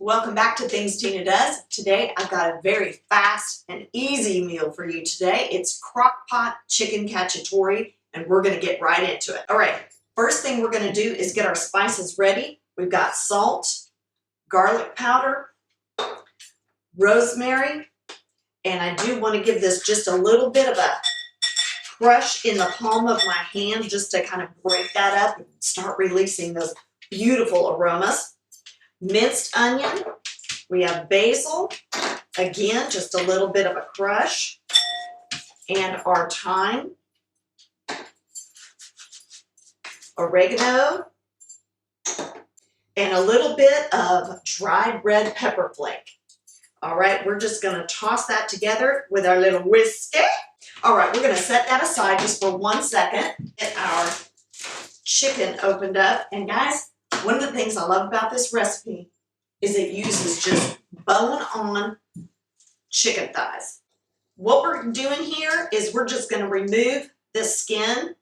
Welcome back to Things Tina Does. Today I've got a very fast and easy meal for you today. It's Crockpot chicken cacciatore, and we're going to get right into it. All right, first thing we're going to do is get our spices ready. We've got salt, garlic powder, rosemary, and I do want to give this just a little bit of a crush in the palm of my hand just to kind of break that up and start releasing those beautiful aromas. Minced onion, we have basil, again, just a little bit of a crush, and our thyme, oregano, and a little bit of dried red pepper flake. All right, we're just gonna toss that together with our little whiskey. All right, we're gonna set that aside just for 1 second. Get our chicken opened up, and guys, one of the things I love about this recipe is it uses just bone-on chicken thighs. What we're doing here is we're just going to remove this skin.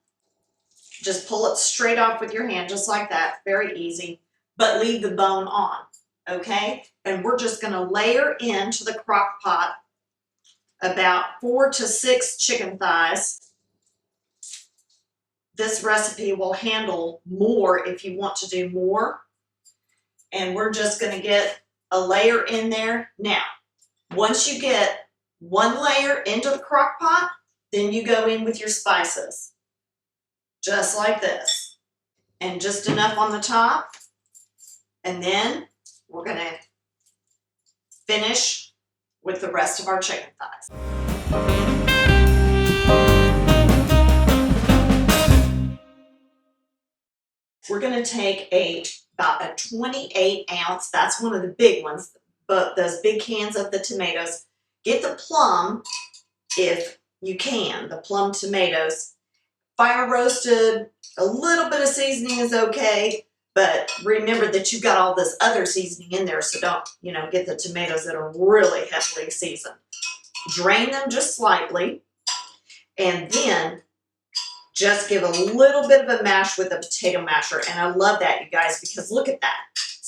Just pull it straight off with your hand, just like that. Very easy. But leave the bone on, okay? And we're just going to layer into the crock pot about 4 to 6 chicken thighs. This recipe will handle more if you want to do more. And we're just going to get a layer in there. Now, once you get one layer into the crock pot, then you go in with your spices. Just like this. And just enough on the top. And then we're going to finish with the rest of our chicken thighs. We're going to take about a 28 ounce, that's one of the big ones, but those big cans of the tomatoes. Get the plum, if you can, the plum tomatoes. Fire roasted, a little bit of seasoning is okay, but remember that you've got all this other seasoning in there, so don't, get the tomatoes that are really heavily seasoned. Drain them just slightly, and then just give a little bit of a mash with a potato masher. And I love that, you guys, because look at that.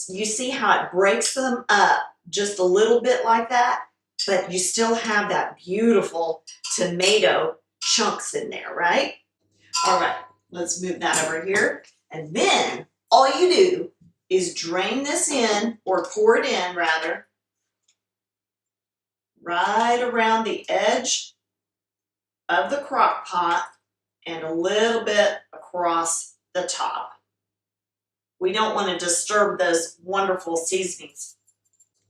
You see how it breaks them up just a little bit like that, but you still have that beautiful tomato chunks in there, right? All right, let's move that over here. And then all you do is drain this in, or pour it in rather, right around the edge of the crock pot and a little bit across the top. We don't want to disturb those wonderful seasonings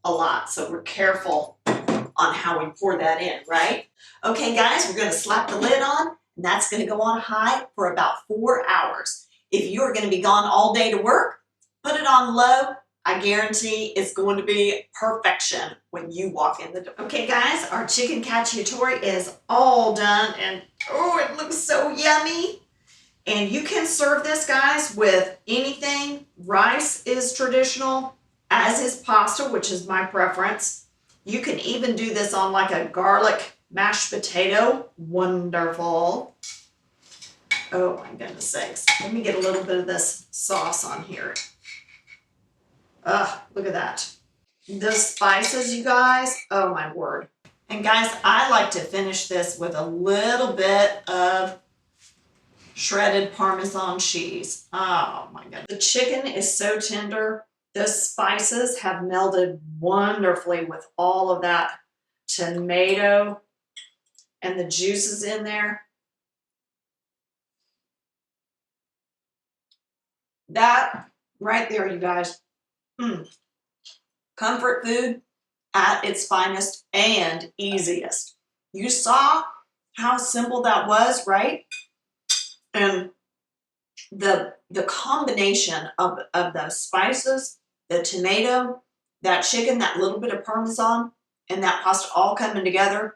a lot, so we're careful on how we pour that in, right? Okay, guys, we're going to slap the lid on, and that's going to go on high for about 4 hours. If you're going to be gone all day to work, put it on low. I guarantee it's going to be perfection when you walk in the door. Okay, guys, our chicken cacciatore is all done, and oh, it looks so yummy. And you can serve this, guys, with anything. Rice is traditional, as is pasta, which is my preference. You can even do this on like a garlic mashed potato. Wonderful. Oh, my goodness sakes. Let me get a little bit of this sauce on here. Look at that. The spices, you guys, oh my word. And guys, I like to finish this with a little bit of shredded Parmesan cheese. Oh my God. The chicken is so tender. Those spices have melded wonderfully with all of that tomato and the juices in there. That right there, you guys. Comfort food at its finest and easiest. You saw how simple that was, right? And the combination of those spices, the tomato, that chicken, that little bit of Parmesan, and that pasta all coming together,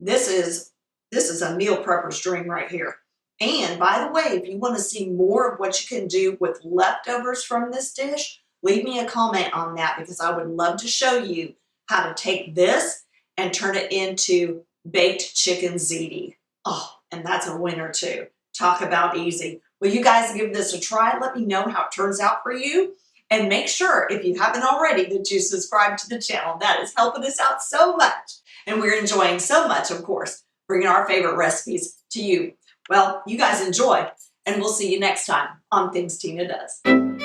this is a meal prepper's dream right here. And by the way, if you want to see more of what you can do with leftovers from this dish, leave me a comment on that, because I would love to show you how to take this and turn it into baked chicken ziti. Oh, and that's a winner too. Talk about easy. Will you guys give this a try? Let me know how it turns out for you. And make sure, if you haven't already, that you subscribe to the channel. That is helping us out so much. And we're enjoying so much, of course, bringing our favorite recipes to you. Well, you guys enjoy, and we'll see you next time on Things Tina Does.